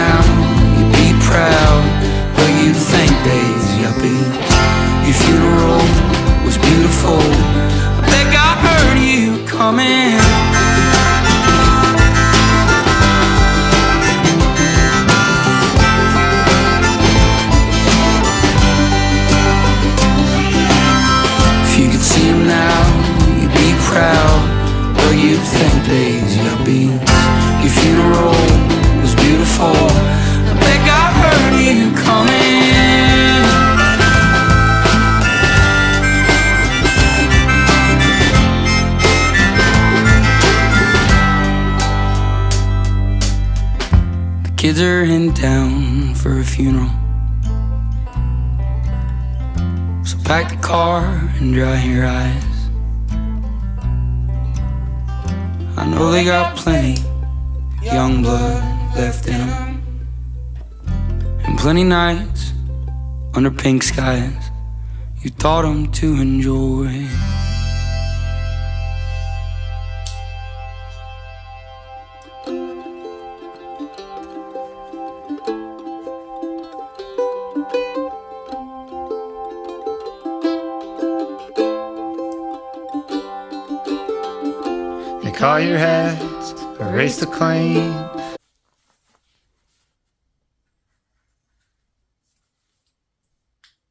now, you'd be proud, but you'd think days, yuppie. Your funeral was beautiful. I bet God heard you coming. If you could see him now, you'd be proud, but you'd think days, yuppie. Your funeral was beautiful. I bet God heard you coming. The kids are in town for a funeral, so pack the car and dry your eyes. I know they got plenty young blood left in them, and plenty nights under pink skies you taught them to enjoy. They call your heads, erase the claim.